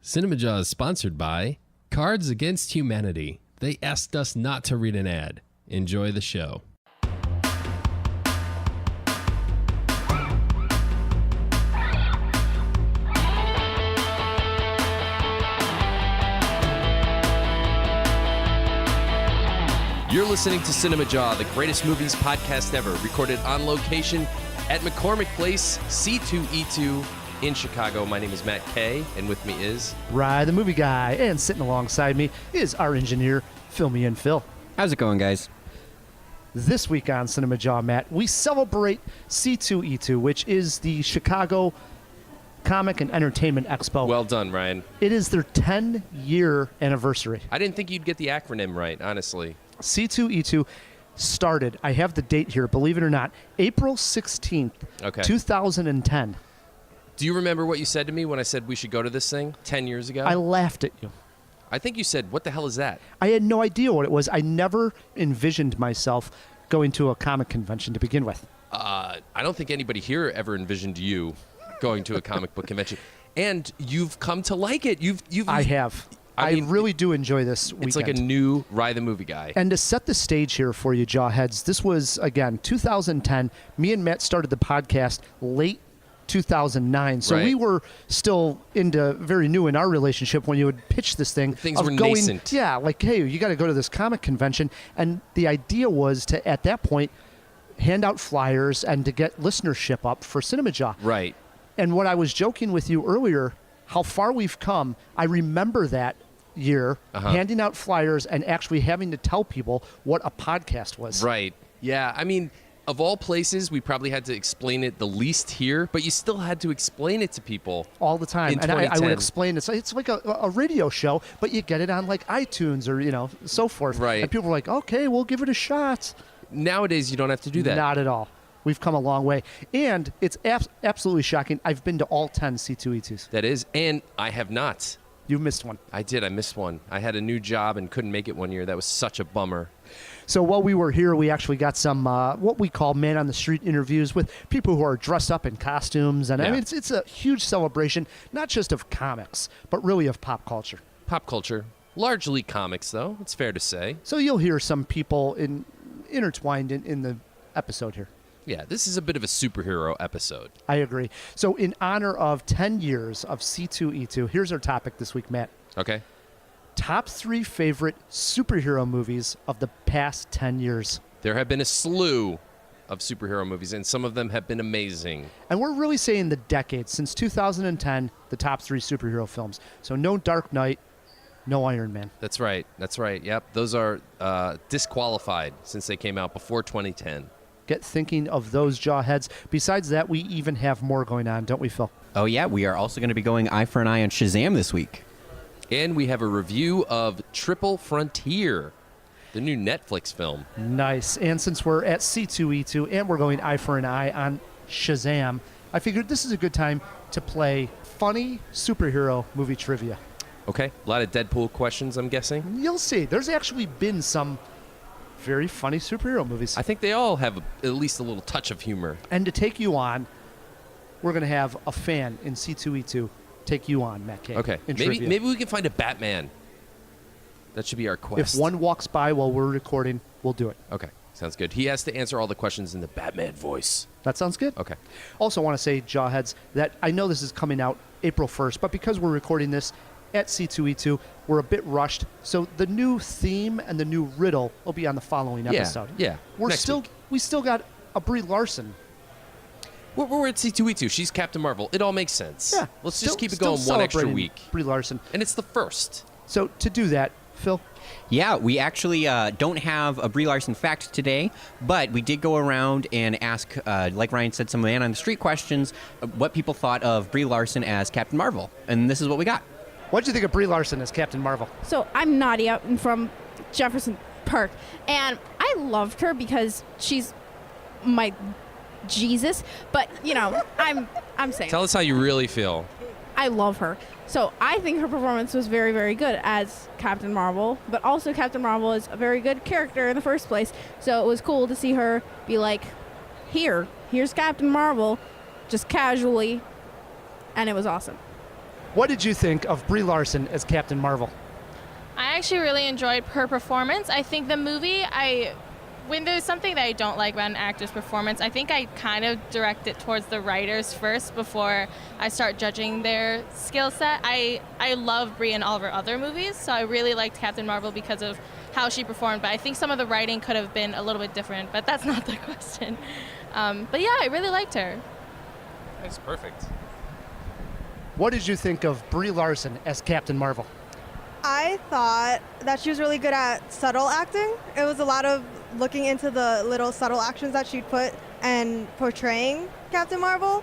Cinemajaw is sponsored by Cards Against Humanity. They asked us not to read an ad. Enjoy the show. You're listening to Cinemajaw, the greatest movies podcast ever, recorded on location at McCormick Place, C2E2 in Chicago. My name is Matt Kay, and with me is... Rye, the movie guy, and sitting alongside me is our engineer, Fill Me In Phil. How's it going, guys? This week on Cinemajaw, Matt, we celebrate C2E2, which is the Chicago Comic and Entertainment Expo. Well done, Ryan. It is their 10-year anniversary. I didn't think you'd get the acronym right, honestly. C2E2 started, I have the date here, believe it or not, April 16th, 2010. Do you remember what you said to me when I said we should go to this thing 10 years ago? I laughed at you. I think you said, what the hell is that? I had no idea what it was. I never envisioned myself going to a comic convention to begin with. I don't think anybody here ever envisioned you going to a comic book convention. And you've come to like it. I have. I mean, really do enjoy this weekend. It's like a new Rye the Movie Guy. And to set the stage here for you, Jawheads, this was, again, 2010. Me and Matt started the podcast late 2009. So we were still very new in our relationship when you would pitch this thing. Things were nascent. Yeah, like, hey, you got to go to this comic convention. And the idea was to, at that point, hand out flyers and to get listenership up for Cinemajaw. Right. And what I was joking with you earlier, how far we've come, I remember that year handing out flyers and actually having to tell people what a podcast was. Right. Yeah. I mean, of all places, we probably had to explain it the least here, but you still had to explain it to people all the time. And I would explain it. It's like a radio show, but you get it on like iTunes or, so forth. Right. And people are like, okay, we'll give it a shot. Nowadays, you don't have to do that. Not at all. We've come a long way. And it's absolutely shocking. I've been to all 10 C2E2s. That is. And I have not. You missed one. I did. I missed one. I had a new job and couldn't make it one year. That was such a bummer. So while we were here, we actually got some what we call man-on-the-street interviews with people who are dressed up in costumes. And I mean, it's a huge celebration, not just of comics, but really of pop culture. Pop culture. Largely comics, though. It's fair to say. So you'll hear some people intertwined in the episode here. Yeah, this is a bit of a superhero episode. I agree. So in honor of 10 years of C2E2, here's our topic this week, Matt. Okay. Top 3 favorite superhero movies of the past 10 years. There have been a slew of superhero movies, and some of them have been amazing. And we're really saying the decade, since 2010, the top 3 superhero films. So no Dark Knight, no Iron Man. That's right. That's right. Yep. Those are disqualified since they came out before 2010. Get thinking of those Jawheads. Besides that, we even have more going on, don't we, Phil? Oh, yeah. We are also going to be going eye for an eye on Shazam this week. And we have a review of Triple Frontier, the new Netflix film. Nice. And since we're at C2E2 and we're going eye for an eye on Shazam, I figured this is a good time to play funny superhero movie trivia. Okay. A lot of Deadpool questions, I'm guessing. You'll see. There's actually been some very funny superhero movies. I think they all have at least a little touch of humor. And to take you on, we're going to have a fan in C2E2 take you on, Matt Kay. Okay. Maybe we can find a Batman. That should be our quest. If one walks by while we're recording, we'll do it. Okay. Sounds good. He has to answer all the questions in the Batman voice. That sounds good. Okay. Also want to say, Jawheads, that I know this is coming out April 1st, but because we're recording this at C2E2, we're a bit rushed. So the new theme and the new riddle will be on the following episode. Yeah. We still got a Brie Larson. We're at C2E2. She's Captain Marvel. It all makes sense. Yeah. Let's just keep it going one extra week. Brie Larson. And it's the first. So to do that, Phil? Yeah, we actually don't have a Brie Larson fact today, but we did go around and ask, like Ryan said, some man-on-the-street questions, what people thought of Brie Larson as Captain Marvel. And this is what we got. What did you think of Brie Larson as Captain Marvel? So I'm Nadia. I'm from Jefferson Park, and I loved her because she's my Jesus. But I'm saying. Tell us how you really feel. I love her. So I think her performance was very, very good as Captain Marvel, but also Captain Marvel is a very good character in the first place. So it was cool to see her be like, here's Captain Marvel, just casually, and it was awesome. What did you think of Brie Larson as Captain Marvel? I actually really enjoyed her performance. I think the movie, when there's something that I don't like about an actor's performance, I think I kind of direct it towards the writers first before I start judging their skill set. I love Brie in all of her other movies, so I really liked Captain Marvel because of how she performed, but I think some of the writing could have been a little bit different, but that's not the question. But yeah, I really liked her. That's perfect. What did you think of Brie Larson as Captain Marvel? I thought that she was really good at subtle acting. It was a lot of looking into the little subtle actions that she'd put and portraying Captain Marvel,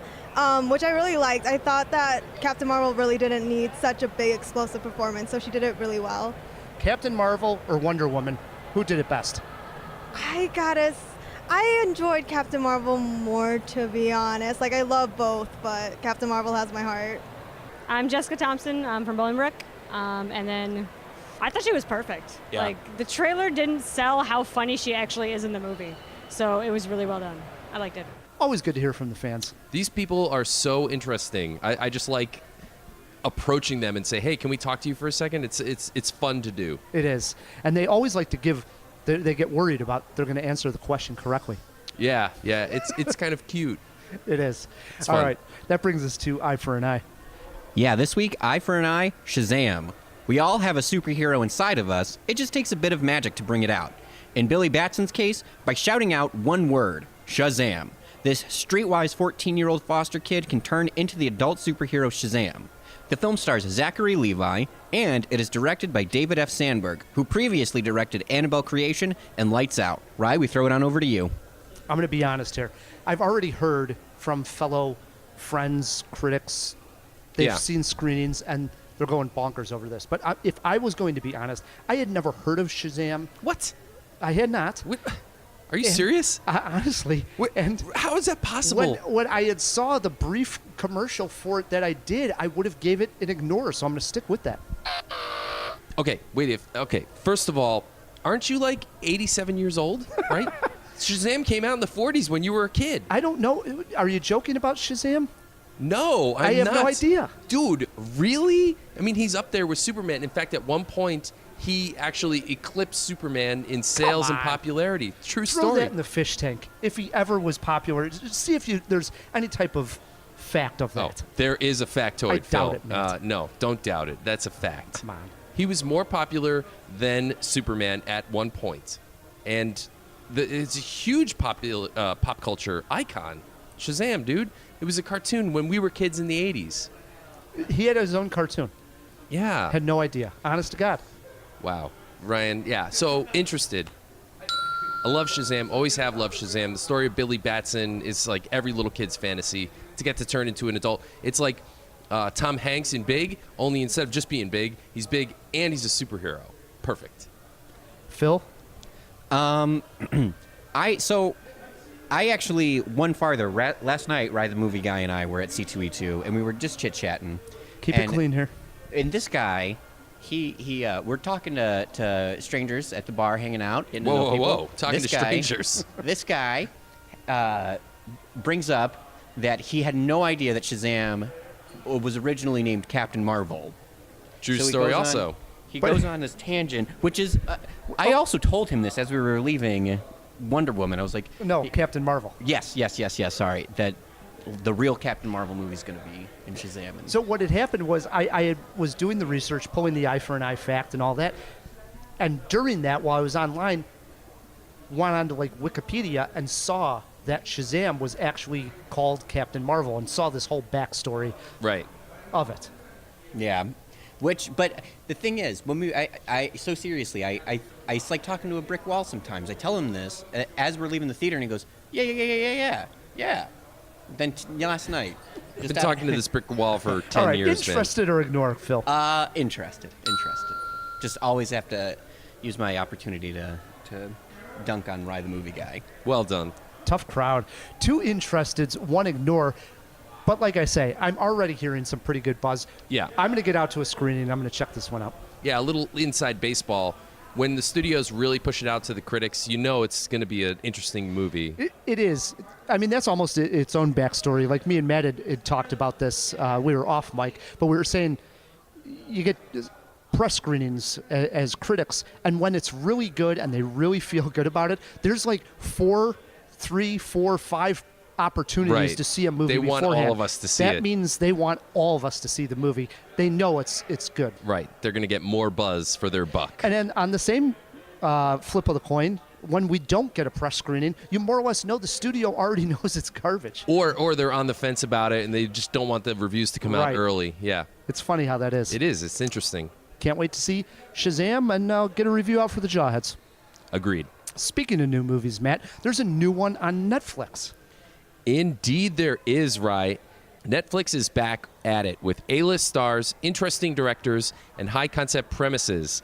which I really liked. I thought that Captain Marvel really didn't need such a big explosive performance, so she did it really well. Captain Marvel or Wonder Woman? Who did it best? I enjoyed Captain Marvel more, to be honest. Like, I love both, but Captain Marvel has my heart. I'm Jessica Thompson. I'm from Bolingbrook. And then I thought she was perfect. Yeah. Like, the trailer didn't sell how funny she actually is in the movie. So it was really well done. I liked it. Always good to hear from the fans. These people are so interesting. I just like approaching them and say, hey, can we talk to you for a second? It's fun to do. It is. And they always like to give, they get worried about they're going to answer the question correctly. Yeah, it's kind of cute. It is. It's All fun. right. That brings us to Eye for an Eye. Yeah, this week, eye for an eye, Shazam. We all have a superhero inside of us. It just takes a bit of magic to bring it out. In Billy Batson's case, by shouting out one word, Shazam. This streetwise 14-year-old foster kid can turn into the adult superhero Shazam. The film stars Zachary Levi, and it is directed by David F. Sandberg, who previously directed Annabelle Creation and Lights Out. Rye, we throw it on over to you. I'm going to be honest here. I've already heard from fellow friends, critics. They've Yeah. seen screenings, and they're going bonkers over this. But if I was going to be honest, I had never heard of Shazam. What? I had not. What? Are you And- serious? Honestly. And How is that possible? when I had saw the brief commercial for it that I did, I would have gave it an ignore, so I'm going to stick with that. Okay, wait. First of all, aren't you like 87 years old, right? Shazam came out in the 40s when you were a kid. I don't know. Are you joking about Shazam? No, I have no idea. Dude, really? I mean, he's up there with Superman. In fact, at one point, he actually eclipsed Superman in sales and on. popularity. True Throw story. that in the fish tank. If he ever was popular, see if there's any type of fact of Oh, that. there is a factoid, I Phil. doubt it, Matt. No, don't doubt it. That's a fact. Come on. He was more popular than Superman at one point. And it's a huge pop culture icon. Shazam, dude. It was a cartoon when we were kids in the 80s. He had his own cartoon. Yeah. Had no idea. Honest to God. Wow. Ryan, yeah. So, interested. I love Shazam. Always have loved Shazam. The story of Billy Batson is like every little kid's fantasy to get to turn into an adult. It's like Tom Hanks in Big, only instead of just being big, he's big and he's a superhero. Perfect. Phil? I actually went farther. Last night, Rye the Movie Guy and I were at C2E2, and we were just chit-chatting. Keep it clean here. And this guy, we're talking to strangers at the bar, hanging out. Getting to know people. Whoa. Talking This to guy- strangers. This guy brings up that he had no idea that Shazam was originally named Captain Marvel. True So he story goes on- also. He goes on this tangent, which is... I also told him this as we were leaving Wonder Woman. I was like... No, Captain Marvel. Yes, sorry. That the real Captain Marvel movie is going to be in Shazam. And So what had happened was was doing the research, pulling the eye for an eye fact and all that. And during that, while I was online, went on to like Wikipedia and saw that Shazam was actually called Captain Marvel and saw this whole backstory Right. of it. yeah. But the thing is, when I so seriously, I it's like talking to a brick wall sometimes. I tell him this as we're leaving the theater, and he goes, yeah. Then last night, I've been talking to this brick wall for 10 All right, years, man. interested or ignore, Phil? Interested. Just always have to use my opportunity to dunk on Rye the Movie Guy. Well done. Tough crowd. 2 interesteds, 1 ignore. But like I say, I'm already hearing some pretty good buzz. Yeah. I'm going to get out to a screening. I'm going to check this one out. Yeah, a little inside baseball. when the studios really push it out to the critics, you know it's going to be an interesting movie. It is. I mean, that's almost its own backstory. Like me and Matt had talked about this. We were off mic, but we were saying you get press screenings as critics, and when it's really good and they really feel good about it, there's like 3, 4, 5 opportunities to see a movie They want beforehand. all of us to see it. That means they want all of us to see the movie. They know it's good. Right. They're going to get more buzz for their buck. And then on the same flip of the coin, when we don't get a press screening, you more or less know the studio already knows it's garbage. Or they're on the fence about it and they just don't want the reviews to come out early. Yeah. It's funny how that is. It is. It's interesting. Can't wait to see Shazam and get a review out for the Jawheads. Agreed. Speaking of new movies, Matt, there's a new one on Netflix. Indeed there is, right. Netflix is back at it with A-list stars, interesting directors, and high-concept premises.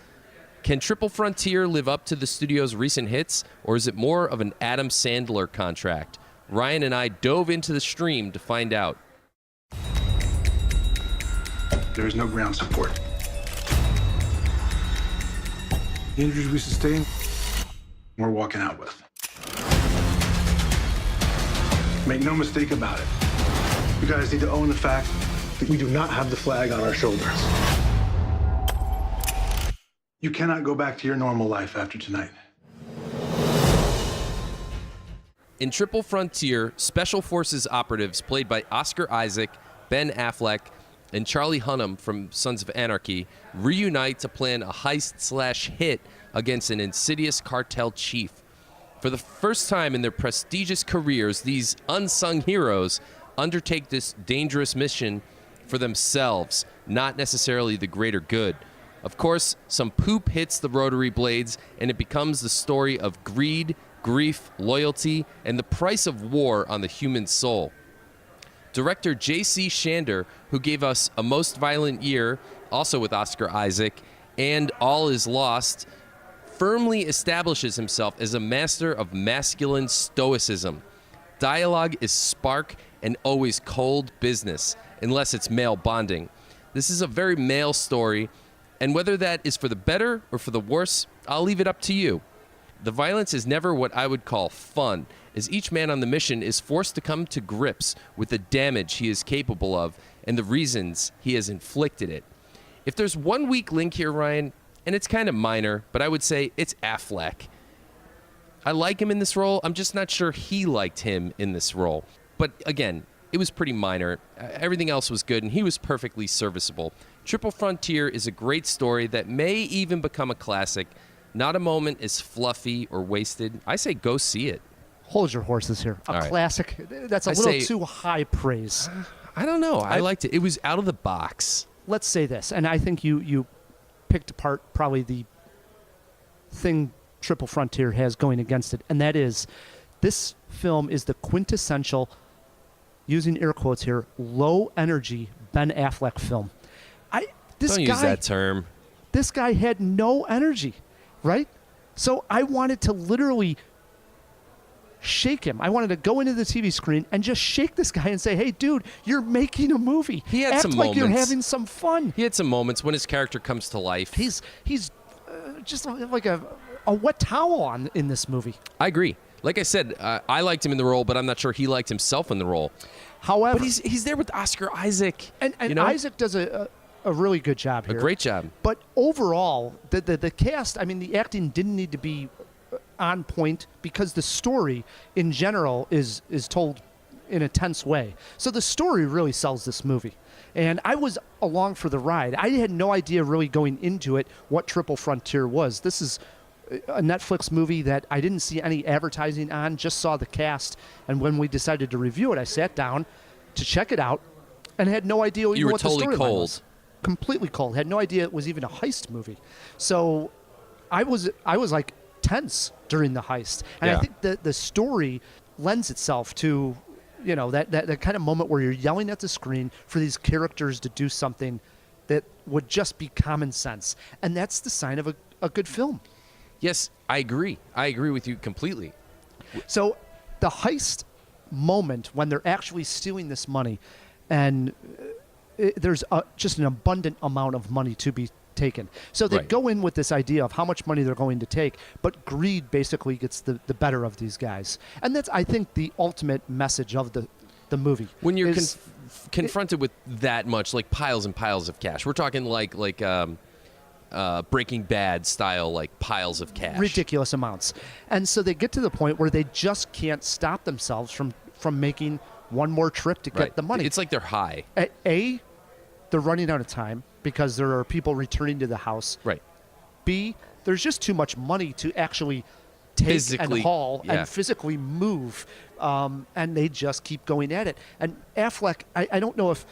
Can Triple Frontier live up to the studio's recent hits, or is it more of an Adam Sandler contract? Ryan and I dove into the stream to find out. There is no ground support. The injuries we sustained, we're walking out with. Make no mistake about it. You guys need to own the fact that we do not have the flag on our shoulders. You cannot go back to your normal life after tonight. In Triple Frontier, Special Forces operatives played by Oscar Isaac, Ben Affleck, and Charlie Hunnam from Sons of Anarchy reunite to plan a heist/hit against an insidious cartel chief. For the first time in their prestigious careers, these unsung heroes undertake this dangerous mission for themselves, not necessarily the greater good. Of course, some poop hits the rotary blades, and it becomes the story of greed, grief, loyalty, and the price of war on the human soul. Director J.C. Shander, who gave us A Most Violent Year, also with Oscar Isaac, and All Is Lost, firmly establishes himself as a master of masculine stoicism. Dialogue is spark and always cold business, unless it's male bonding. This is a very male story, and whether that is for the better or for the worse, I'll leave it up to you. The violence is never what I would call fun, as each man on the mission is forced to come to grips with the damage he is capable of and the reasons he has inflicted it. If there's one weak link here, Ryan, and it's kind of minor, but I would say it's Affleck. I like him in this role. I'm just not sure he liked him in this role. But again, it was pretty minor. Everything else was good, and he was perfectly serviceable. Triple Frontier is a great story that may even become a classic. Not a moment is fluffy or wasted. I say go see it. Hold your horses here. A classic. That's a little too high praise. I don't know. I liked it. It was out of the box. Let's say this, and I think you picked apart probably the thing Triple Frontier has going against it, and that is this film is the quintessential, using air quotes here, low-energy Ben Affleck film. Don't use that term. This guy had no energy, right? So I wanted to literally shake him. I wanted to go into the TV screen and just shake this guy and say, hey, dude, you're making a movie. He had Act some like moments. You're having some fun. He had some moments when his character comes to life. He's just like a wet towel in this movie. I agree. Like I said, I liked him in the role, but I'm not sure he liked himself in the role. However, but he's there with Oscar Isaac. And you know? Isaac does a really good job here. A great job. But overall, the cast, I mean, the acting didn't need to be on point because the story in general is told in a tense way. So the story really sells this movie. And I was along for the ride. I had no idea really going into it what Triple Frontier was. This is a Netflix movie that I didn't see any advertising on, just saw the cast. And when we decided to review it, I sat down to check it out and had no idea even what the storyline was. You were totally cold. Completely cold. Had no idea it was even a heist movie. So I was like tense during the heist. And I think the story lends itself to, you know, that kind of moment where you're yelling at the screen for these characters to do something that would just be common sense. And that's the sign of a good film. Yes, I agree. I agree with you completely. So the heist moment when they're actually stealing this money and there's just an abundant amount of money to be taken. So they Right. go in with this idea of how much money they're going to take, but greed basically gets the better of these guys. And that's, I think, the ultimate message of the movie. When you're is- confronted with that much, like piles and piles of cash, we're talking like Breaking Bad style, like piles of cash. ridiculous amounts. And so they get to the point where they just can't stop themselves from making one more trip to Right. get the money. It's like they're high. A, they're running out of time because there are people returning to the house. Right. B, there's just too much money to actually take Physically, and haul yeah. and physically move. And they just keep going at it. And Affleck, I don't know if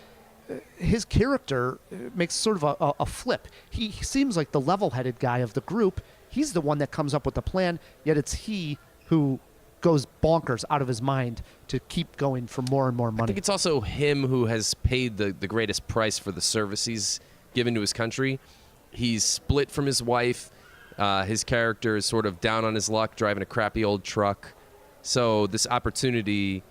his character makes sort of a flip. He seems like the level-headed guy of the group. He's the one that comes up with the plan, yet it's he who goes bonkers out of his mind to keep going for more and more I money. think it's also him who has paid the greatest price for the service he's given to his country. He's split from his wife. His character is sort of down on his luck, driving a crappy old truck. So this opportunity,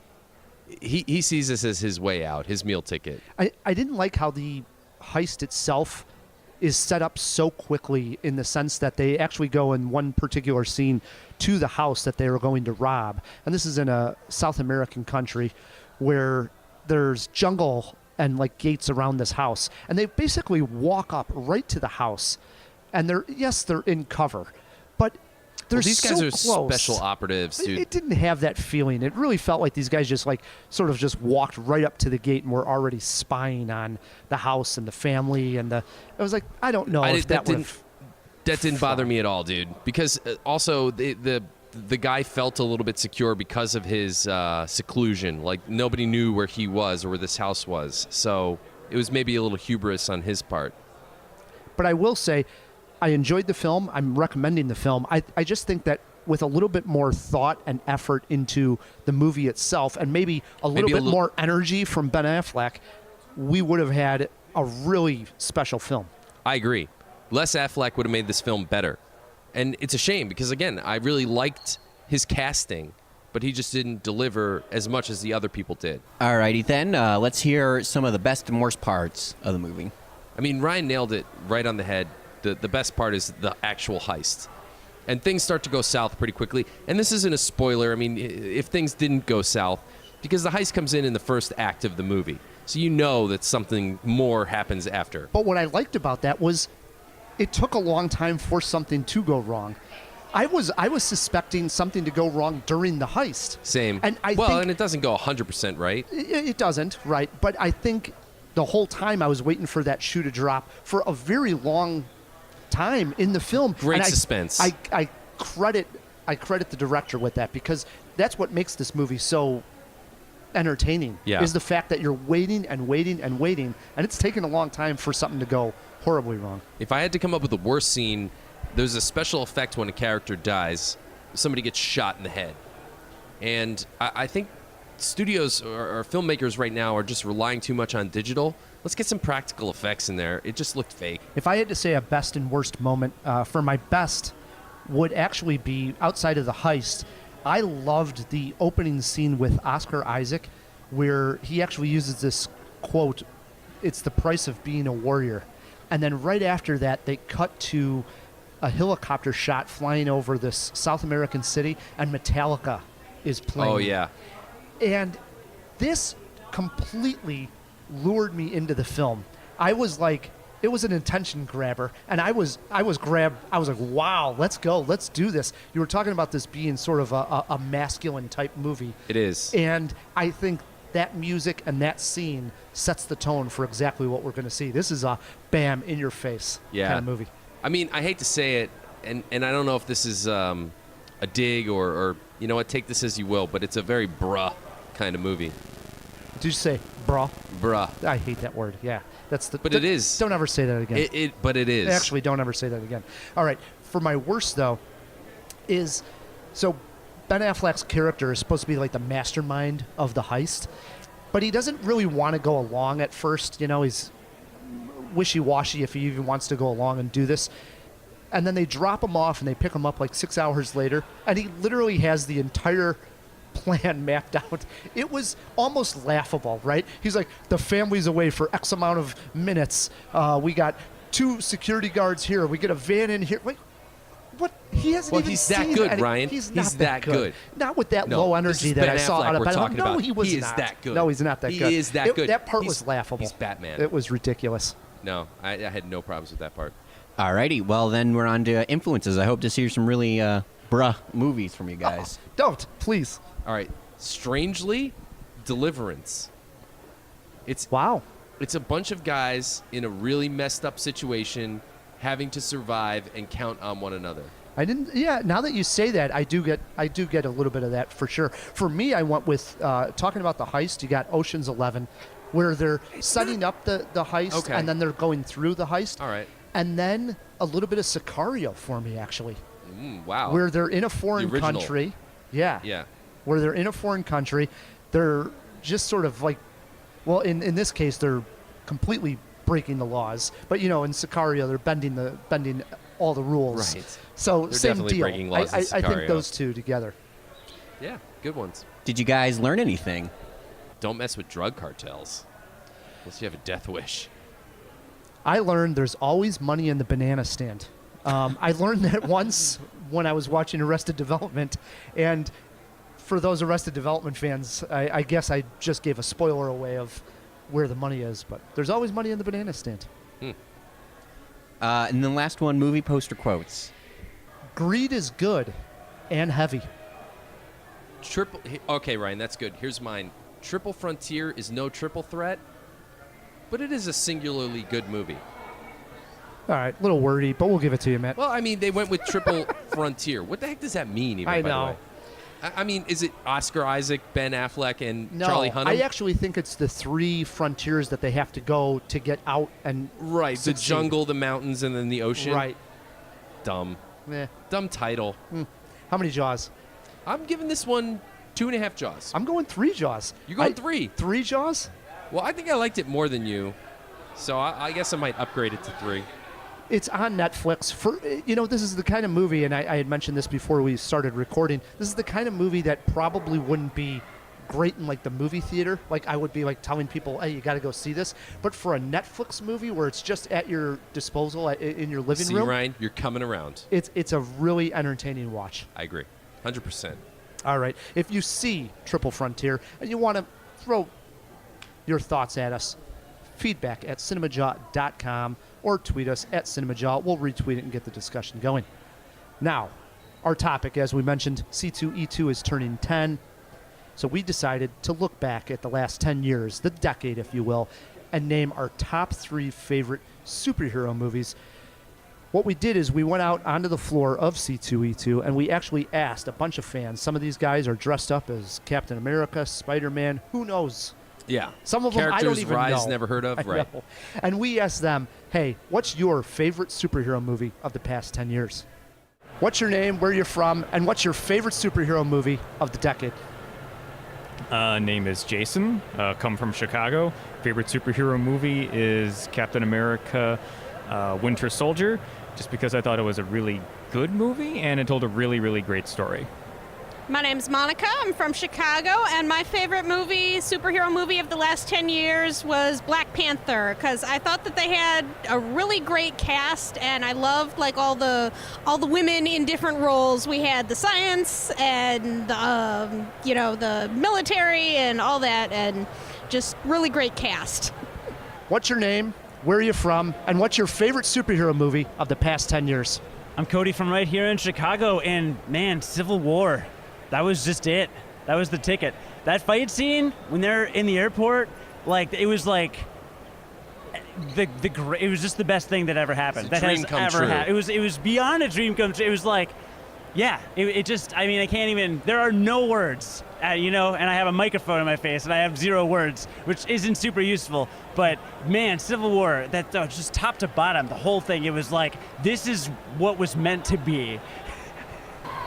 he sees this as his way out, his meal ticket. I didn't like how the heist itself is set up so quickly, in the sense that they actually go in one particular scene to the house that they were going to rob. And this is in a South American country where there's jungle and like gates around this house. And they basically walk up right to the house. And they're in cover. But they're Well, these guys so are close. special operatives, dude. It didn't have that feeling. It really felt like these guys just just walked right up to the gate and were already spying on the house and the family and I was like, I don't know if that didn't bother me at all, dude. Because also the guy felt a little bit secure because of his seclusion. Like nobody knew where he was or where this house was. So it was maybe a little hubris on his part. But I will say, I enjoyed the film. I'm recommending the film. I just think that with a little bit more thought and effort into the movie itself, and maybe a little more energy from Ben Affleck, we would have had a really special film. I agree. Less Affleck would have made this film better. And it's a shame because, again, I really liked his casting, but he just didn't deliver as much as the other people did. Alrighty then, let's hear some of the best and worst parts of the movie. I mean, Ryan nailed it right on the head. The best part is the actual heist. And things start to go south pretty quickly. And this isn't a spoiler. I mean, if things didn't go south, because the heist comes in the first act of the movie. So you know that something more happens after. But what I liked about that was it took a long time for something to go wrong. I was suspecting something to go wrong during the heist. Same. And I well, think and it doesn't go 100% right. it doesn't, right? But I think the whole time I was waiting for that shoe to drop for a very long time in the film. Great And suspense. I credit the director with that, because that's what makes this movie so entertaining. Yeah. Is the fact that you're waiting and waiting and waiting, and it's taken a long time for something to go horribly wrong. If I had to come up with a worst scene, there's a special effect when a character dies. Somebody gets shot in the head. And I think studios or filmmakers right now are just relying too much on digital. Let's get some practical effects in there. It just looked fake. If I had to say a best and worst moment, for my best would actually be outside of the heist. I loved the opening scene with Oscar Isaac, where he actually uses this quote, "It's the price of being a warrior." And then right after that, they cut to a helicopter shot flying over this South American city, and Metallica is playing. Oh, yeah. And this completely lured me into the film. I was like, it was an attention grabber, and I was grabbed. I was like, wow, let's go, let's do this. You were talking about this being sort of a masculine type movie. It is. And I think that music and that scene sets the tone for exactly what we're going to see. This is a bam, in your face kind of movie. I mean, I hate to say it, and I don't know if this is a dig or you know what, take this as you will, but it's a very bruh kind of movie. Did you say bruh? Bruh. I hate that word. Yeah, that's the. But it is. Don't ever say that again. But it is. Actually, don't ever say that again. All right. For my worst, though, is so Ben Affleck's character is supposed to be like the mastermind of the heist, but he doesn't really want to go along at first. You know, he's wishy-washy if he even wants to go along and do this. And then they drop him off and they pick him up like 6 hours later, and he literally has the entire plan mapped out. It was almost laughable, right? He's like, the family's away for X amount of minutes. We got 2 security guards here. We get a van in here. Wait, what? He hasn't Well, even he's that seen good, any- Ryan. He's He's not that good. Not with that No, low this energy is that Ben I saw Affleck out of we're Ben. talking No, about. he was He is not. that good. No, he's not that He good. is that good. That part He's- was laughable. he's Batman. It was ridiculous. No, I had no problems with that part. Alrighty, well then we're on to influences. I hope to see some really movies from you guys. Don't, please. All right. Strangely, Deliverance. Wow. It's a bunch of guys in a really messed up situation having to survive and count on one another. I didn't. Yeah. Now that you say that, I do get a little bit of that for sure. For me, I went with talking about the heist. You got Ocean's 11, where they're setting up the heist Okay. and then they're going through the heist. All right. And then a little bit of Sicario for me, actually, Wow. where they're in a foreign original. country. Yeah. Yeah. Where they're in a foreign country. They're just sort of like, well, in this case, they're completely breaking the laws. But in Sicario, they're bending all the rules. Right. So They're same definitely deal. breaking laws in I think Sicario. those two together. Yeah. Good ones. Did you guys learn anything? Don't mess with drug cartels unless you have a death wish. I learned there's always money in the banana stand. I learned that once when I was watching Arrested Development, and for those Arrested Development fans, I guess I just gave a spoiler away of where the money is, but there's always money in the banana stand. And then last one, movie poster quotes. Greed is good and heavy. Okay, Ryan, that's good. Here's mine. Triple Frontier is no triple threat, but it is a singularly good movie. All right, a little wordy, but we'll give it to you, Matt. Well, I mean, they went with Triple Frontier. What the heck does that mean, even, I by know. the way? I mean, is it Oscar Isaac, Ben Affleck, and No, Charlie Hunnam? I actually think it's the 3 frontiers that they have to go to get out and Right, the succeed. jungle, the mountains, and then the ocean. Right. Dumb. Eh. Dumb title. How many Jaws? I'm giving this one 2.5 Jaws. I'm going 3 Jaws. You're going 3? 3 Jaws? Well, I think I liked it more than you, so I guess I might upgrade it to 3. It's on Netflix. This is the kind of movie, and I had mentioned this before we started recording. This is the kind of movie that probably wouldn't be great in like the movie theater. Like I would be like telling people, "Hey, you got to go see this." But for a Netflix movie where it's just at your disposal in your living See, room, Ryan, you're coming around. it's a really entertaining watch. I agree, 100%. All right, if you see Triple Frontier and you want to throw your thoughts at us, feedback at cinemajaw.com or tweet us at Cinemajaw. We'll retweet it and get the discussion going. Now, our topic, as we mentioned, C2E2 is turning 10. So we decided to look back at the last 10 years, the decade, if you will, and name our top 3 favorite superhero movies. What we did is we went out onto the floor of C2E2 and we actually asked a bunch of fans. Some of these guys are dressed up as Captain America, Spider-Man, who knows? Yeah. Some of them I don't Characters even Rise know. never heard of, I right? know. And we asked them, hey, what's your favorite superhero movie of the past 10 years? What's your name, where you're from, and what's your favorite superhero movie of the decade? Name is Jason. Come from Chicago. Favorite superhero movie is Captain America Winter Soldier, just because I thought it was a really good movie and it told a really, really great story. My name's Monica. I'm from Chicago, and my favorite superhero movie of the last 10 years was Black Panther, because I thought that they had a really great cast, and I loved like all the women in different roles. We had the science and the military and all that, and just really great cast. What's your name, where are you from, and what's your favorite superhero movie of the past 10 years? I'm Cody from right here in Chicago, and man, Civil War. That was just it. That was the ticket. That fight scene when they're in the airport, like it was like it was just the best thing that ever happened. It's a dream come true. It was beyond a dream come true. It was like, yeah, it just. I mean, I can't even. There are no words, and I have a microphone in my face, and I have 0 words, which isn't super useful. But man, Civil War, that just top to bottom, the whole thing. It was like this is what was meant to be.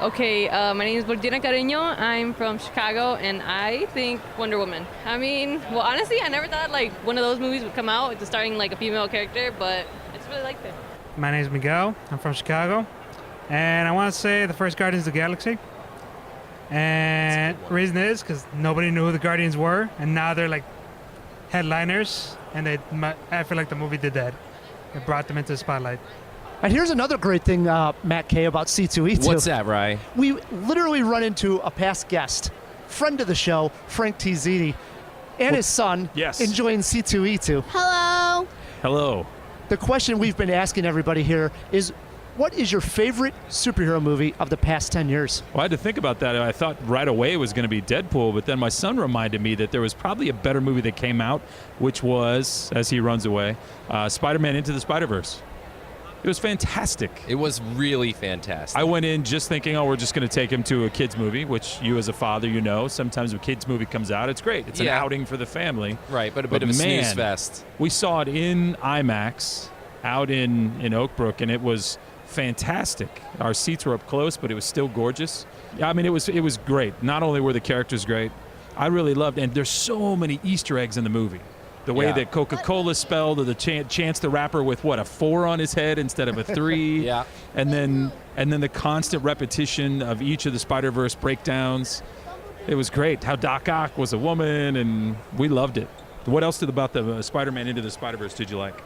Okay, my name is Bordina Carreño. I'm from Chicago, and I think Wonder Woman. I mean, well, honestly, I never thought like one of those movies would come out starring like a female character, but I just really liked it. My name is Miguel. I'm from Chicago, and I want to say the first Guardians of the Galaxy. And the reason is because nobody knew who the Guardians were, and now they're like headliners, and I feel like the movie did that. It brought them into the spotlight. And here's another great thing, Matt K, about C2E2. What's that, Rye? We literally run into a past guest, friend of the show, Frank T. Ziti, and his son enjoying C2E2. Hello. Hello. The question we've been asking everybody here is, what is your favorite superhero movie of the past 10 years? Well, I had to think about that. I thought right away it was going to be Deadpool, but then my son reminded me that there was probably a better movie that came out, which was, as he runs away, Spider-Man Into the Spider-Verse. It was fantastic. It was really fantastic. I went in just thinking, we're just going to take him to a kid's movie, which you as a father, sometimes when a kid's movie comes out, it's great. It's an outing for the family. Right, but a bit of a snooze fest. We saw it in IMAX out in Oak Brook, and it was fantastic. Our seats were up close, but it was still gorgeous. Yeah, I mean, it was great. Not only were the characters great, I really loved, and there's so many Easter eggs in the movie. The way that Coca-Cola spelled, or the Chance the Rapper with a 4 on his head instead of a 3. Yeah. And then the constant repetition of each of the Spider-Verse breakdowns. It was great. How Doc Ock was a woman, and we loved it. What else about the Spider-Man Into the Spider-Verse did you like?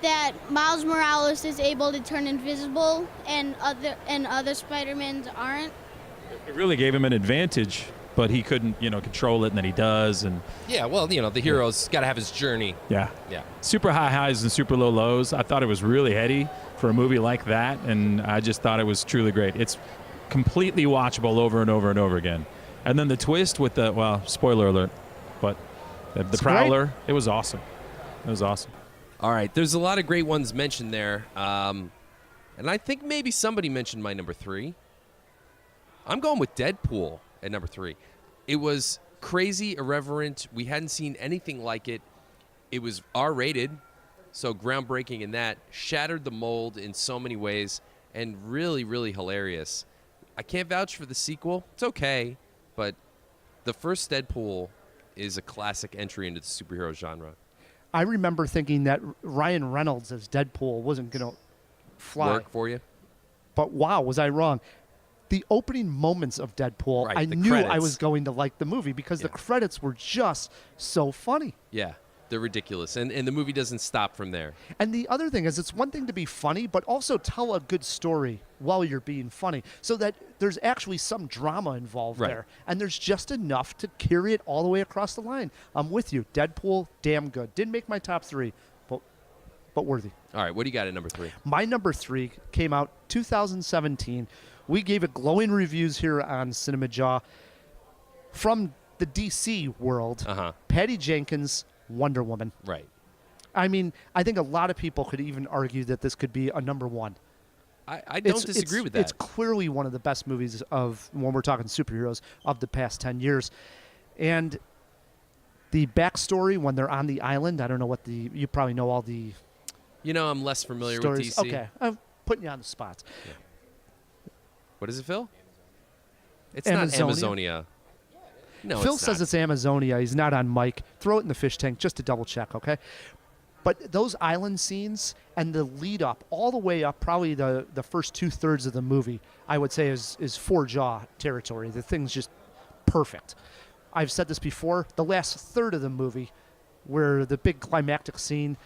That Miles Morales is able to turn invisible and other Spider-Mans aren't. It really gave him an advantage, but he couldn't, control it, and then he does. And yeah, well, the hero's got to have his journey. Yeah. Yeah. Super high highs and super low lows. I thought it was really heady for a movie like that, and I just thought it was truly great. It's completely watchable over and over and over again. And then the twist with spoiler alert, but the Prowler, great. It was awesome. It was awesome. All right, there's a lot of great ones mentioned there. And I think maybe somebody mentioned my number 3. I'm going with Deadpool at number 3. It was crazy, irreverent. We hadn't seen anything like it. It was R-rated, so groundbreaking in that. Shattered the mold in so many ways, and really, really hilarious. I can't vouch for the sequel. It's okay, but the first Deadpool is a classic entry into the superhero genre. I remember thinking that Ryan Reynolds as Deadpool wasn't going to fly. Work for you? But wow, was I wrong. The opening moments of Deadpool, Right, I the knew credits. I was going to like the movie because the credits were just so funny. Yeah, they're ridiculous. And the movie doesn't stop from there. And the other thing is, it's one thing to be funny, but also tell a good story while you're being funny, so that there's actually some drama involved there. And there's just enough to carry it all the way across the line. I'm with you. Deadpool, damn good. Didn't make my top 3, but worthy. All right, what do you got at number 3? My number 3 came out 2017. We gave it glowing reviews here on Cinemajaw. From the DC world, Patty Jenkins' Wonder Woman. Right. I mean, I think a lot of people could even argue that this could be a number 1. I don't disagree with that. It's clearly one of the best movies when we're talking superheroes, of the past 10 years. And the backstory when they're on the island, I don't know you probably know all the I'm less familiar stories. with DC. Okay, I'm putting you on the spot. Yeah. What is it, Phil? It's Amazonia? not Amazonia. No, Phil it's says not. it's Amazonia. He's not on mic. Throw it in the fish tank just to double check, okay? But those island scenes and the lead up, all the way up, probably the first 2/3 of the movie, I would say is four-jaw territory. The thing's just perfect. I've said this before. The last third of the movie, where the big climactic scene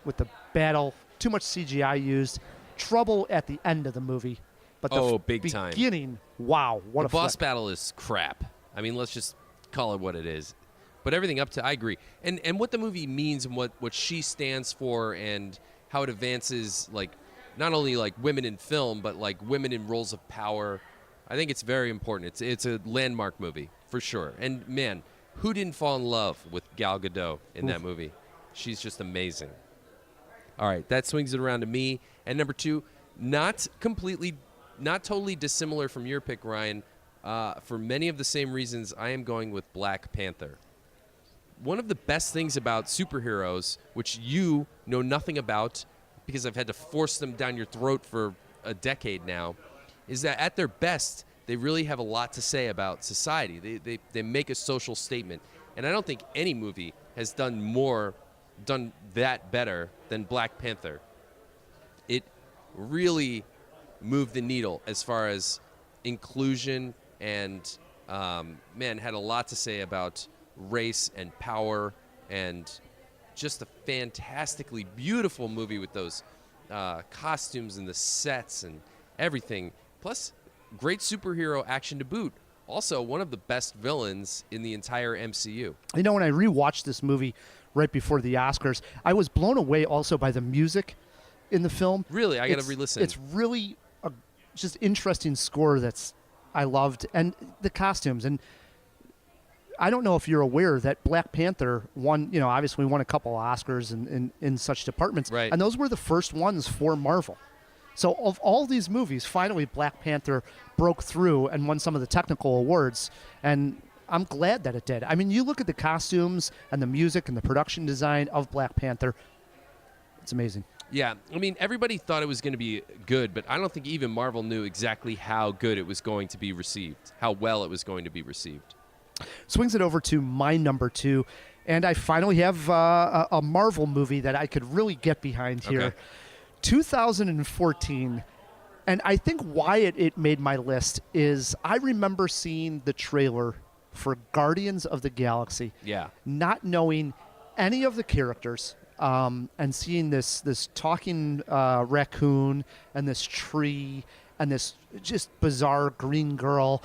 with the battle, too much CGI used, trouble at the end of the movie. But the big time. beginning, wow, what a The boss flick. battle is crap. I mean, let's just call it what it is. But everything up to, I agree. And what the movie means and what she stands for and how it advances, like, not only, like, women in film, but, like, women in roles of power. I think it's very important. It's a landmark movie, for sure. And, man, who didn't fall in love with Gal Gadot in that movie? She's just amazing. All right, that swings it around to me. And number 2, not totally dissimilar from your pick, Ryan. For many of the same reasons, I am going with Black Panther. One of the best things about superheroes, which you know nothing about because I've had to force them down your throat for a decade now, is that at their best, they really have a lot to say about society. They make a social statement. And I don't think any movie has done that better than Black Panther. It really moved the needle as far as inclusion and, had a lot to say about race and power and just a fantastically beautiful movie with those costumes and the sets and everything. Plus, great superhero action to boot. Also, one of the best villains in the entire MCU. You know, when I rewatched this movie right before the Oscars, I was blown away also by the music in the film. Really? I got to re-listen. It's really a just interesting score I loved, and the costumes. And I don't know if you're aware that Black Panther won, obviously won a couple of Oscars in such departments. Right. And those were the first ones for Marvel. So of all these movies, finally Black Panther broke through and won some of the technical awards. And I'm glad that it did. I mean, you look at the costumes and the music and the production design of Black Panther, it's amazing. Yeah, I mean, everybody thought it was going to be good, but I don't think even Marvel knew exactly how good it was going to be received, how well it was going to be received. Swings it over to my number 2, and I finally have a Marvel movie that I could really get behind here. Okay. 2014, and I think why it made my list is I remember seeing the trailer for Guardians of the Galaxy, not knowing any of the characters, and seeing this talking raccoon and this tree and this just bizarre green girl,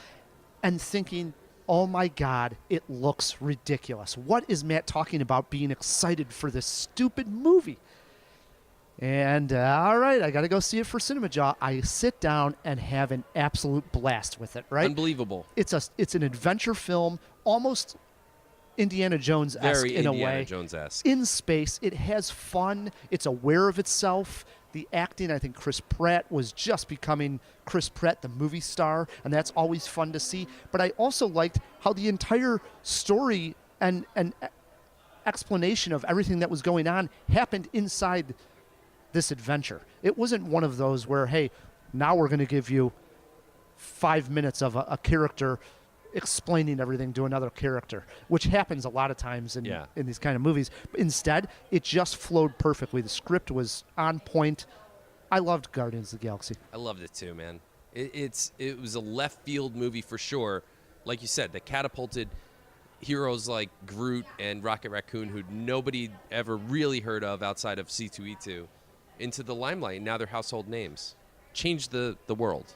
and thinking, oh my God, it looks ridiculous. What is Matt talking about being excited for this stupid movie? And all right, I got to go see it for Cinemajaw. I sit down and have an absolute blast with it, right? Unbelievable. It's an adventure film, almost Indiana Jones-esque in a way. Indiana Jones-esque. In space. It has fun. It's aware of itself. The acting, I think Chris Pratt was just becoming Chris Pratt, the movie star, and that's always fun to see. But I also liked how the entire story and explanation of everything that was going on happened inside this adventure. It wasn't one of those where, hey, now we're going to give you 5 minutes of a character explaining everything to another character, which happens a lot of times in these kind of movies. But instead, it just flowed perfectly. The script was on point. I loved Guardians of the Galaxy. I loved it too, man. It was a left field movie for sure. Like you said, that catapulted heroes like Groot and Rocket Raccoon, who nobody ever really heard of outside of C2E2, into the limelight. Now they're household names. Changed the world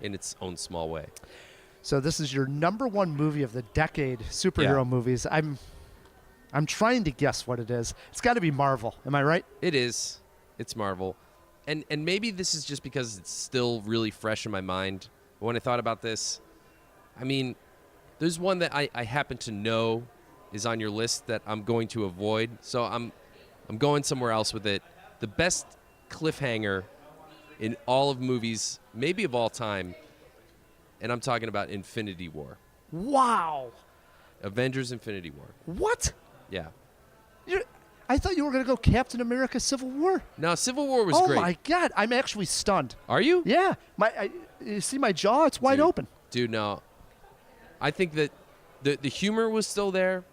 in its own small way. So this is your number 1 movie of the decade, superhero movies. I'm trying to guess what it is. It's got to be Marvel. Am I right? It is. It's Marvel. And maybe this is just because it's still really fresh in my mind. But when I thought about this, I mean, there's one that I happen to know is on your list that I'm going to avoid. So I'm going somewhere else with it. The best cliffhanger in all of movies, maybe of all time, and I'm talking about Infinity War. Wow. Avengers Infinity War. What? Yeah. I thought you were going to go Captain America Civil War. No, Civil War was great. Oh, my God. I'm actually stunned. Are you? Yeah. You see my jaw? It's wide open. Dude, no. I think that the humor was still there,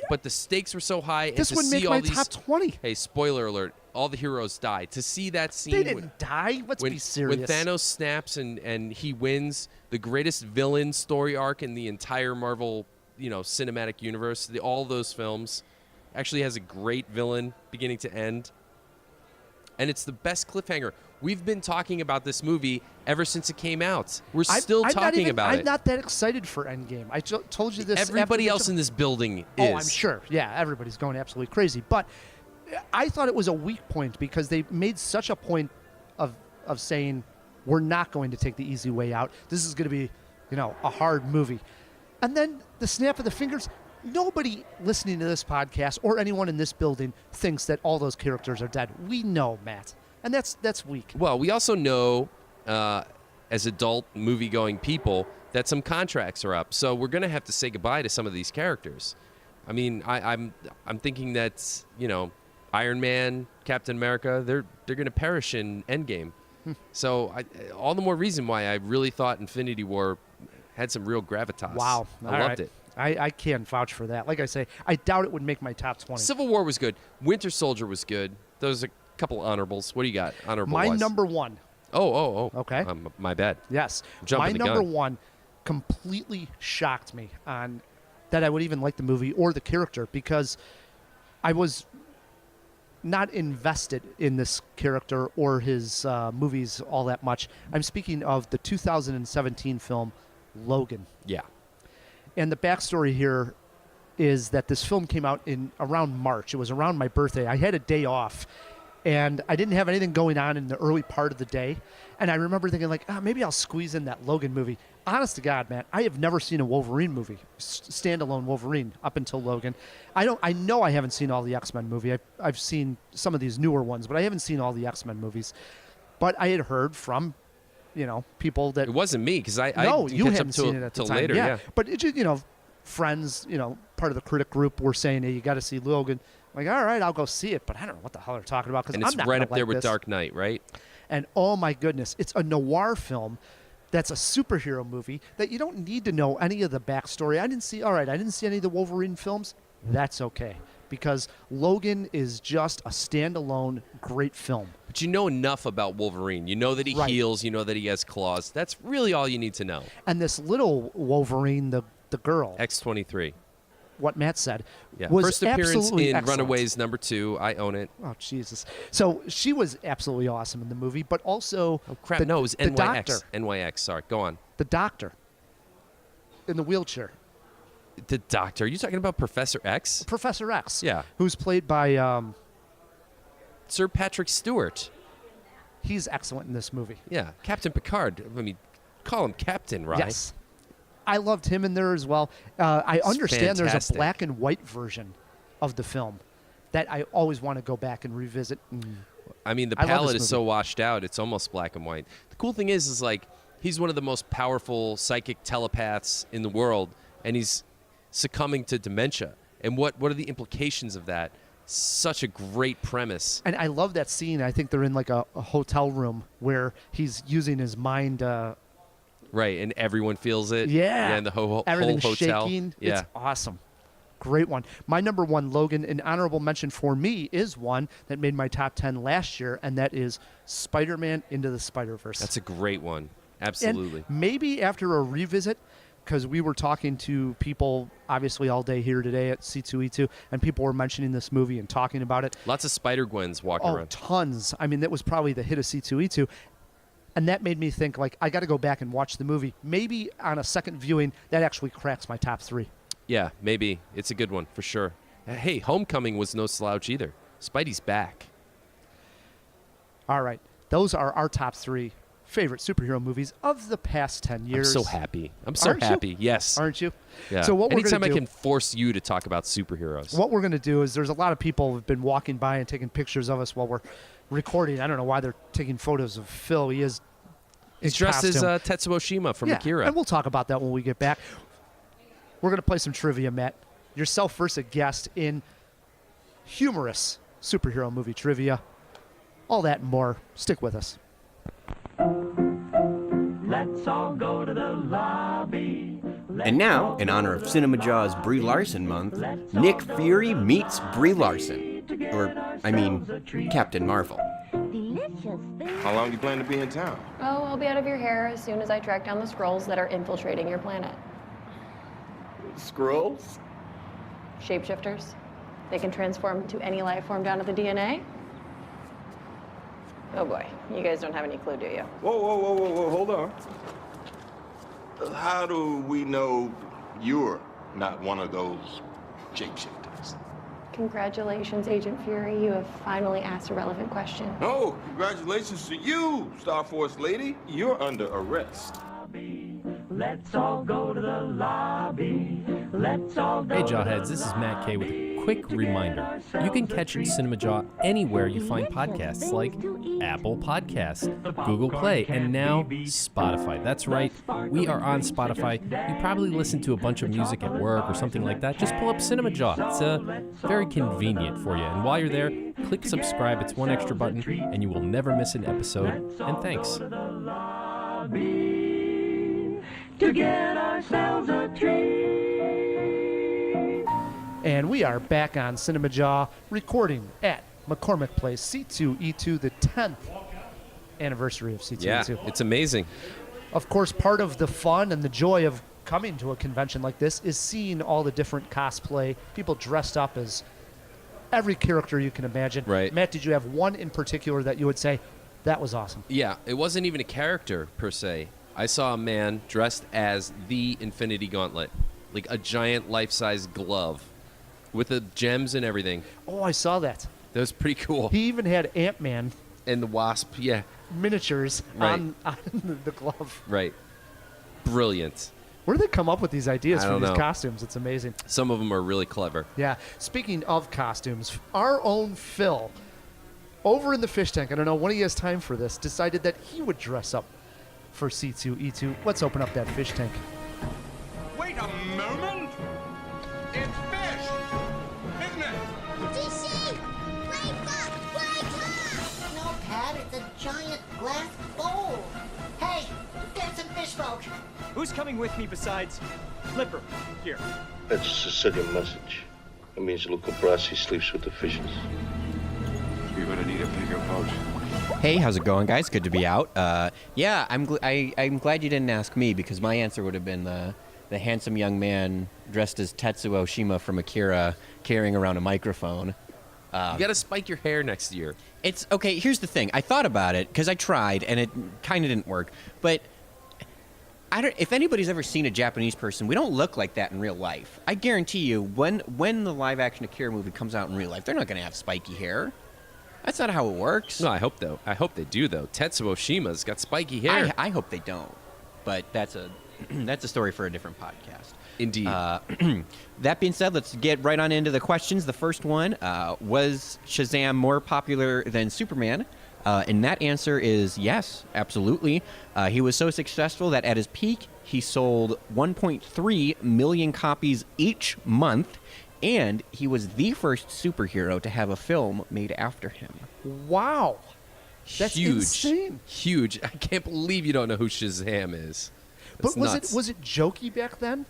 but the stakes were so high. This and to would make see my all these, top 20. Hey, spoiler alert. All the heroes died. To see that scene. They didn't die. Let's be serious. When Thanos snaps and he wins, the greatest villain story arc in the entire Marvel, cinematic universe, all those films, actually has a great villain beginning to end. And it's the best cliffhanger. We've been talking about this movie ever since it came out. We're still talking about it. I'm not that excited for Endgame. I told you this. Everybody else in this building is. Oh, I'm sure. Yeah, everybody's going absolutely crazy. But I thought it was a weak point because they made such a point of saying we're not going to take the easy way out. This is going to be, a hard movie. And then the snap of the fingers. Nobody listening to this podcast or anyone in this building thinks that all those characters are dead. We know, Matt. And that's weak. Well, we also know, as adult movie-going people, that some contracts are up. So we're going to have to say goodbye to some of these characters. I mean, I'm thinking that, Iron Man, Captain America, they're going to perish in Endgame. So all the more reason why I really thought Infinity War had some real gravitas. Wow. I loved it. I can't vouch for that. Like I say, I doubt it would make my top 20. Civil War was good. Winter Soldier was good. Those are a couple honorables. What do you got? Honorable My wise. number 1. Oh. Okay. My bad. Yes. Jumping my the number gun. 1 completely shocked me on that I would even like the movie or the character because I was not invested in this character or his movies all that much. I'm speaking of the 2017 film Logan. Yeah. And the backstory here is that this film came out in around March. It was around my birthday. I had a day off, and I didn't have anything going on in the early part of the day. And I remember thinking, like, maybe I'll squeeze in that Logan movie. Honest to God, man, I have never seen a Wolverine movie, standalone Wolverine, up until Logan. I know I haven't seen all the X-Men movie. I've seen some of these newer ones, but I haven't seen all the X-Men movies. But I had heard from, people that... It wasn't me, because I you catch hadn't up seen it at the till time. later, yeah. But it just, friends, part of the critic group were saying, hey, you got to see Logan. I'm like, all right, I'll go see it, but I don't know what the hell they're talking about, because And I'm it's not right gonna up there like with this. Dark Knight, right? And oh my goodness, it's a noir film that's a superhero movie that you don't need to know any of the backstory. I didn't see any of the Wolverine films. That's okay, because Logan is just a standalone great film. But you know enough about Wolverine. You know that he heals. You know that he has claws. That's really all you need to know. And this little Wolverine, the girl, X-23. What Matt said, Yeah. was First appearance absolutely in excellent. Runaways #2. I own it. Oh, Jesus. So she was absolutely awesome in the movie, but also... Oh, crap. No, it was the NYX. doctor. NYX. Sorry. Go on. The doctor in the wheelchair. The doctor. Are you talking about Professor X? Professor X. Yeah. Who's played by... Sir Patrick Stewart. He's excellent in this movie. Yeah. Captain Picard. I mean, call him Captain, right? Yes. I loved him in there as well. I understand there's a fantastic. black and white version of the film that I always want to go back and revisit. I mean, the I love palette this is so movie. washed out, it's almost black and white. The cool thing is like, he's one of the most powerful psychic telepaths in the world, and he's succumbing to dementia. And what are the implications of that? Such a great premise. And I love that scene. I think they're in like a hotel room where he's using his mind. Right, and everyone feels it. Yeah. And the whole Everything's hotel. shaking. Yeah. It's awesome. Great one. My number one, Logan, an honorable mention for me is one that made my top 10 last year, and that is Spider-Man Into the Spider-Verse. That's a great one. Absolutely. And maybe after a revisit, because we were talking to people, obviously, all day here today at C2E2, and people were mentioning this movie and talking about it. Lots of Spider-Gwens walking around. Tons. I mean, that was probably the hit of C2E2. And that made me think, like, I got to go back and watch the movie. Maybe on a second viewing, that actually cracks my top 3. Yeah, maybe. It's a good one, for sure. Hey, Homecoming was no slouch either. Spidey's back. All right. Those are our top 3 favorite superhero movies of the past 10 years. I'm so happy. I'm so Aren't you? happy. Yes. Aren't you? Yeah. So what we're Anytime gonna I do, can force you to talk about superheroes. What we're going to do is there's a lot of people who have been walking by and taking pictures of us while we're recording. I don't know why they're taking photos of Phil. He's dressed as costume. Tetsuo Shima from Yeah, Akira. and we'll talk about that when we get back. We're going to play some trivia, Matt. Yourself first a guest in humorous superhero movie trivia. All that and more. Stick with us. Let's all go to the lobby. And now, in honor of Cinemajaw's Brie Larson month, Nick Fury meets Brie Larson. Or, I mean, Captain Marvel. How long do you plan to be in town? Oh, I'll be out of your hair as soon as I track down the Skrulls that are infiltrating your planet. Skrulls? Shapeshifters. They can transform into any life form down to the DNA. Oh boy, you guys don't have any clue, do you? Whoa, hold on. How do we know you're not one of those shapeshifters? Congratulations, Agent Fury. You have finally asked a relevant question. Oh, congratulations to you, Star Force lady. You're under arrest. Let's all go to the lobby. Let's all go Hey, to Jawheads, the this is Matt Kay with a quick reminder. You can catch Cinemajaw anywhere you find podcasts, like Apple Podcasts, Google Play, and now Spotify. That's right, we are on Spotify. You probably listen to a bunch of music at work or something like that. Just pull up Cinemajaw. It's very convenient for you. And while you're there, click subscribe. It's one extra button, and you will never miss an episode. And thanks. to get ourselves a treat. And we are back on Cinemajaw, recording at McCormick Place, C2E2, the 10th anniversary of C2E2. Yeah, it's amazing. Of course, part of the fun and the joy of coming to a convention like this is seeing all the different cosplay, people dressed up as every character you can imagine. Right. Matt, did you have one in particular that you would say, that was awesome? Yeah, it wasn't even a character per se. I saw a man dressed as the Infinity Gauntlet, like a giant life-size glove with the gems and everything. Oh, I saw that. That was pretty cool. He even had Ant-Man and the Wasp, miniatures Right. on the glove. Right. Brilliant. Where do they come up with these ideas I for don't these know. costumes? It's amazing. Some of them are really clever. Yeah. Speaking of costumes, our own Phil, over in the fish tank, I don't know when he has time for this, decided that he would dress up for C2E2. Let's open up that fish tank. Wait a moment! It's fish! Isn't it? DC! Wake up! No, Pat, it's a giant glass bowl. Hey, there's some fish folk. Who's coming with me besides Flipper? Here. That's a Sicilian message. It means Luca Brasi sleeps with the fishes. You're gonna need a bigger boat. Hey, how's it going, guys? Good to be out. Yeah, I'm glad you didn't ask me because my answer would have been the handsome young man dressed as Tetsuo Shima from Akira carrying around a microphone. You got to spike your hair next year. It's okay. Here's the thing. I thought about it because I tried and it kind of didn't work. But if anybody's ever seen a Japanese person, we don't look like that in real life. I guarantee you, when the live-action Akira movie comes out in real life, they're not going to have spiky hair. That's not how it works. No, I hope they do though. Tetsuo Shima's got spiky hair. I hope they don't. But that's a that's a story for a different podcast. Indeed. That being said, let's get right on into the questions. The first one, was Shazam more popular than Superman? And that answer is yes, absolutely. He was so successful that at his peak, he sold 1.3 million copies each month, and he was the first superhero to have a film made after him. Wow. That's huge. insane. Huge. I can't believe you don't know who Shazam is. That's But nuts. was it jokey back then?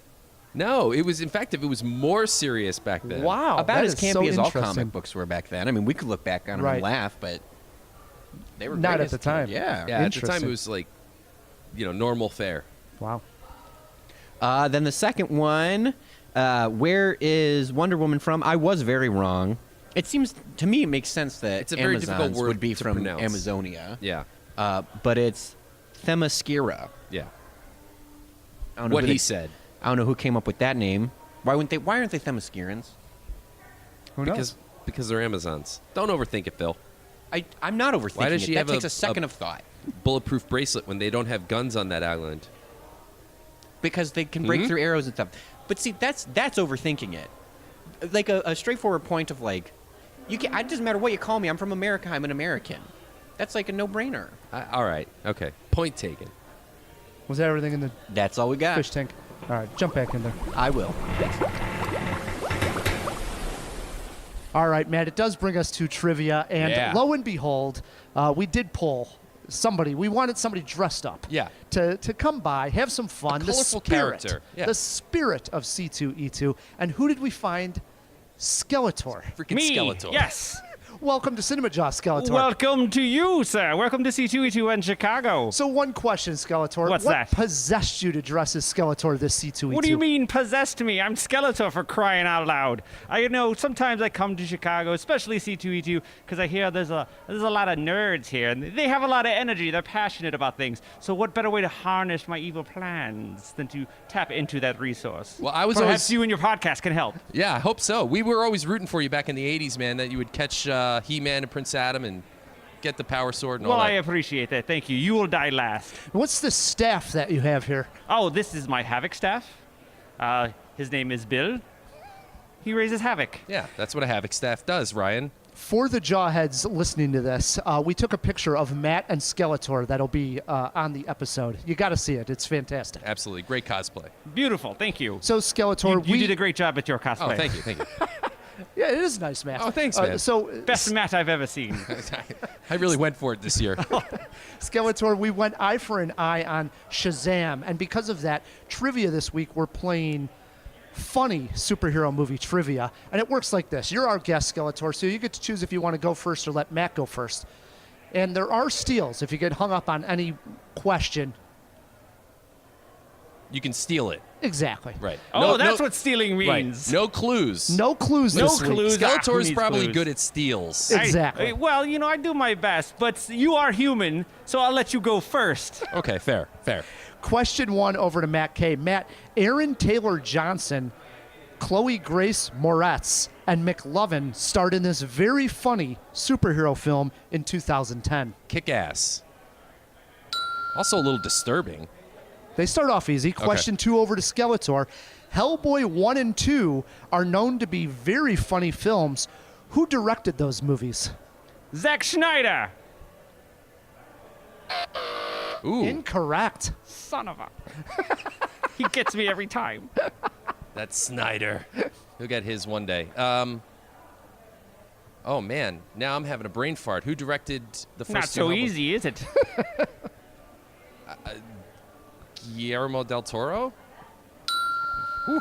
No, it was. In fact, it was more serious back then. Wow. About that as is campy so as all interesting. comic books were back then. I mean, we could look back on them Right. and laugh, but they were Not great at as the a kid. time. Yeah. Yeah, at the time Interesting. it was like, normal fare. Wow. Then the second one, where is Wonder Woman from? I was very wrong. It seems to me it makes sense that It's a very difficult Amazons word would be to from pronounce. Amazonia. Yeah. But it's Themyscira. Yeah. I don't know What who he they- said. I don't know who came up with that name. Why aren't they Themyscirans? Who knows? Because they're Amazons. Don't overthink it, Phil. I'm not overthinking Why does it. she That have takes a second of thought. bulletproof bracelet when they don't have guns on that island? Because they can break Mhm. through arrows and stuff. But see, that's overthinking it. Like a straightforward point of like, it doesn't matter what you call me. I'm from America. I'm an American. That's like a no-brainer. All right. Okay. Point taken. Was that everything in the That's all we got. fish tank? All right, jump back in there. I will. All right, Matt, it does bring us to trivia, and Yeah. lo and behold, we did pull somebody. We wanted somebody dressed up. Yeah. To come by, have some fun. A the colorful spirit, character. Yeah. The spirit of C2E2. And who did we find? Skeletor. Freaking Me, Skeletor. yes. Welcome to Cinemajaw, Skeletor. Welcome to you, sir. Welcome to C2E2 in Chicago. So one question, Skeletor. What's what that? possessed you to dress as Skeletor this C2E2? What do you mean possessed me? I'm Skeletor for crying out loud. Sometimes I come to Chicago, especially C2E2, because I hear there's a lot of nerds here, and they have a lot of energy. They're passionate about things. So what better way to harness my evil plans than to tap into that resource? Well, I was Perhaps always- you and your podcast can help. Yeah, I hope so. We were always rooting for you back in the 80s, man, that you would catch He-Man and Prince Adam and get the power sword and Well, all I that. appreciate that. Thank you. You will die last. What's the staff that you have here? Oh, this is my Havoc staff. His name is Bill. He raises havoc. Yeah, that's what a Havoc staff does, Ryan. For the Jawheads listening to this, we took a picture of Matt and Skeletor that'll be on the episode. You got to see it. It's fantastic. Absolutely. Great cosplay. Beautiful. Thank you. So, Skeletor, You did a great job at your cosplay. Oh, thank you. Thank you. Yeah, it is nice, Matt. Oh, thanks, man. Best Matt I've ever seen. I really went for it this year. Skeletor, we went eye for an eye on Shazam, and because of that, trivia this week, we're playing funny superhero movie trivia, and it works like this. You're our guest, Skeletor, so you get to choose if you want to go first or let Matt go first. And there are steals if you get hung up on any question. You can steal it. Exactly. Right. Oh, that's what stealing means. Right. No clues. No clues No this week. clues. Skeletor Who is needs probably clues? good at steals. Exactly. Well, I do my best, but you are human, so I'll let you go first. Okay, fair. Question 1 over to Matt K. Matt, Aaron Taylor Johnson, Chloe Grace Moretz, and McLovin starred in this very funny superhero film in 2010. Kick-ass. Also a little disturbing. They start off easy. Question 2 over to Skeletor. Hellboy 1 and 2 are known to be very funny films. Who directed those movies? Zack Schneider. Ooh. Incorrect. Son of a. He gets me every time. That's Snyder. He'll get his one day. Oh, man. Now I'm having a brain fart. Who directed the first Not so Hellboy? easy, is it? Guillermo del Toro?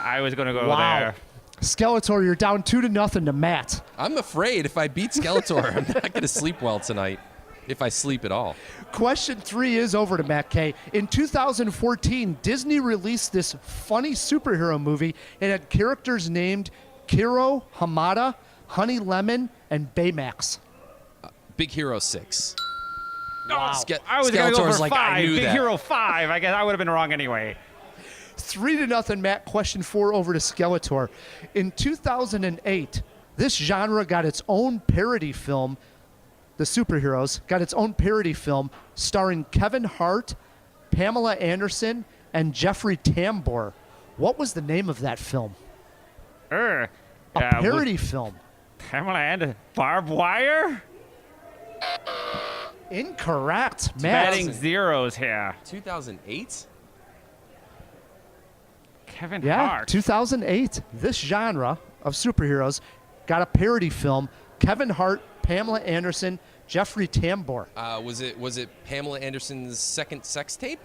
I was going to go Wow. there. Skeletor, you're down 2-0 to Matt. I'm afraid if I beat Skeletor, I'm not going to sleep well tonight, if I sleep at all. Question 3 is over to Matt K. In 2014, Disney released this funny superhero movie. It had characters named Kiro, Hamada, Honey Lemon, and Baymax. Big Hero 6. Wow. I was going to go Skeletor's for like, 5. I knew Big that. Hero 5. I guess I would have been wrong anyway. 3-0, Matt. Question 4 over to Skeletor. In 2008, this genre got its own parody film. The superheroes got its own parody film starring Kevin Hart, Pamela Anderson, and Jeffrey Tambor. What was the name of that film? A parody film. Pamela and Barbed Wire? Incorrect, Matt. Batting zeros here. 2008? Kevin Yeah, Hart. 2008. This genre of superheroes got a parody film. Kevin Hart, Pamela Anderson, Jeffrey Tambor. Was it Pamela Anderson's second sex tape?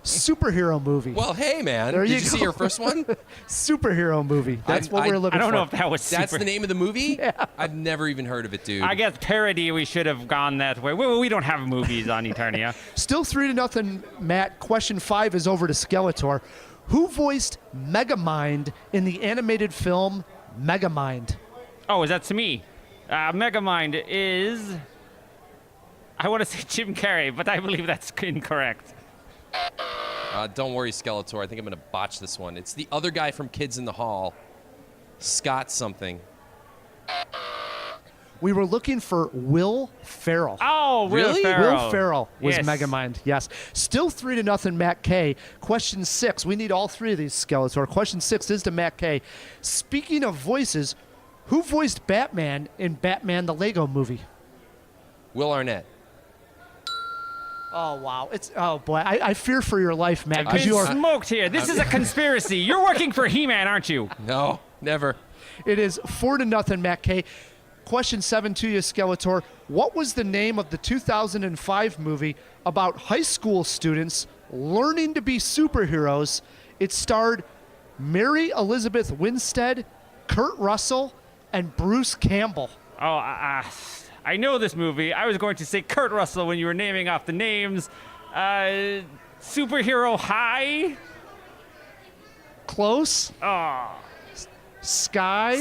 Superhero movie. Well, hey, man. There Did you you go. see your first one? Superhero movie. That's what we're looking for. I don't know if that was That's super. the name of the movie? Yeah. I've never even heard of it, dude. I guess parody, we should have gone that way. We don't have movies on Eternia. Still 3-0, Matt. Question 5 is over to Skeletor. Who voiced Megamind in the animated film Megamind? Oh, is that to me? Megamind is... I want to say Jim Carrey, but I believe that's incorrect. Don't worry, Skeletor. I think I'm going to botch this one. It's the other guy from Kids in the Hall. Scott something. We were looking for Will Ferrell. Oh, Really? Will Ferrell was Yes. Megamind, yes. Still 3-0, Matt K. Question 6. We need all three of these, Skeletor. Question 6 is to Matt K. Speaking of voices, who voiced Batman in Batman the Lego Movie? Will Arnett. Oh, wow. Oh, boy. I fear for your life, Matt, I've because been you are... smoked here. This is a conspiracy. You're working for He-Man, aren't you? No, never. It is 4-0, Matt K. Question 7 to you, Skeletor. What was the name of the 2005 movie about high school students learning to be superheroes? It starred Mary Elizabeth Winstead, Kurt Russell, and Bruce Campbell. Oh, I know this movie. I was going to say Kurt Russell when you were naming off the names. Superhero High? Close. Oh. Sky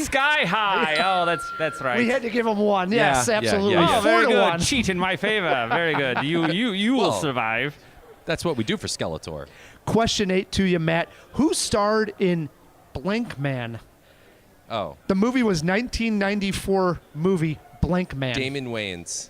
High. Oh, that's right. We had to give him one. Yes, Yeah, absolutely. yeah. Oh, very 4-1. good. Cheat in my favor. Very good. You will Well, survive. That's what we do for Skeletor. Question 8 to you, Matt. Who starred in Blank Man? Oh, The movie was 1994 movie Blank Man. Damon Wayans.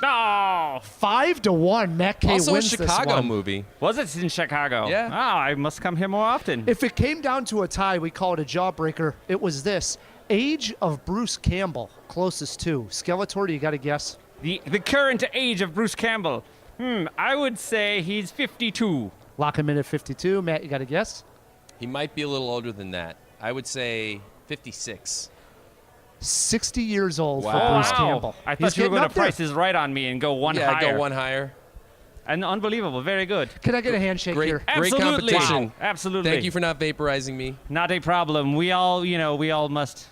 Oh, 5-1. Matt K Also a wins this Chicago one. movie. was it in Chicago? Yeah. Oh, I must come here more often. If it came down to a tie, we call it a jawbreaker. It was this. Age of Bruce Campbell. Closest to. Skeletor, do you got to guess? The current age of Bruce Campbell. I would say he's 52. Lock him in at 52. Matt, you got to guess? He might be a little older than that. I would say 56. 60 years old for Wow. Bruce Campbell. I He's thought you were getting going up to there. price his right on me and go one Yeah, higher. go one higher. And unbelievable. Very good. Can I get a handshake Great, here? great Absolutely. competition. Wow. Absolutely. Thank you for not vaporizing me. Not a problem. We all must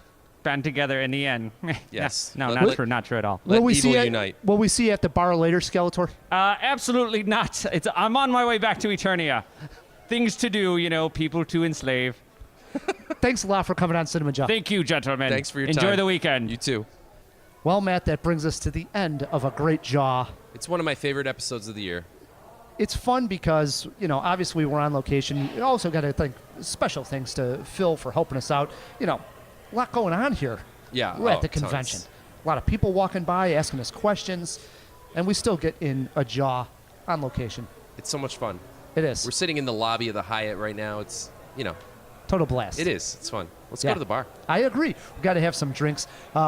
band together in the end. Yes. No, Let- not true. Not true at all. Let Will we evil see unite. Will we see you at the bar later, Skeletor? Absolutely not. I'm on my way back to Eternia. Things to do, people to enslave. Thanks a lot for coming on Cinemajaw. Thank you, gentlemen. Thanks for your Enjoy time. the weekend. You too. Well, Matt, that brings us to the end of a great Jaw. It's one of my favorite episodes of the year. It's fun because, obviously we're on location. You also got to thank special things to Phil for helping us out. A lot going on here. Yeah. We're at the convention. Tons. A lot of people walking by, asking us questions, and we still get in a Jaw on location. It's so much fun. It is. We're sitting in the lobby of the Hyatt right now. It's, Total blast. it is. It's fun. Let's Yeah. go to the bar. I agree. We've got to have some drinks.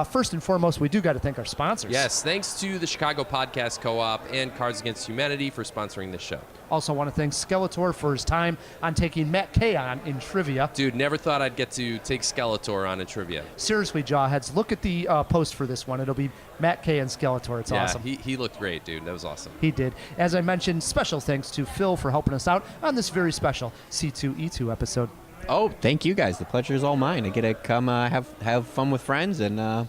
First and foremost, we do got to thank our sponsors. Yes, thanks to the Chicago Podcast Co-op and Cards Against Humanity for sponsoring this show. Also want to thank Skeletor for his time on taking Matt K on in trivia. Dude, never thought I'd get to take Skeletor on in trivia. Seriously, Jawheads, look at the post for this one. It'll be Matt K and Skeletor. It's yeah, awesome. he looked great, dude. That was awesome. He did. As I mentioned, special thanks to Phil for helping us out on this very special C2E2 episode. Oh, thank you guys. The pleasure is all mine. I get to come have fun with friends and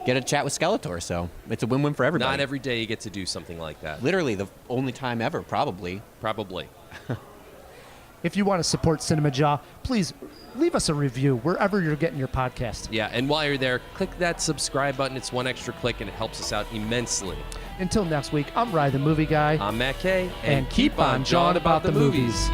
get a chat with Skeletor. So it's a win-win for everybody. Not every day you get to do something like that. Literally the only time ever, probably. Probably. If you want to support Cinemajaw, please leave us a review wherever you're getting your podcast. Yeah, and while you're there, click that subscribe button. It's one extra click, and it helps us out immensely. Until next week, I'm Rye the Movie Guy. I'm Matt K. And keep on jawing about the movies.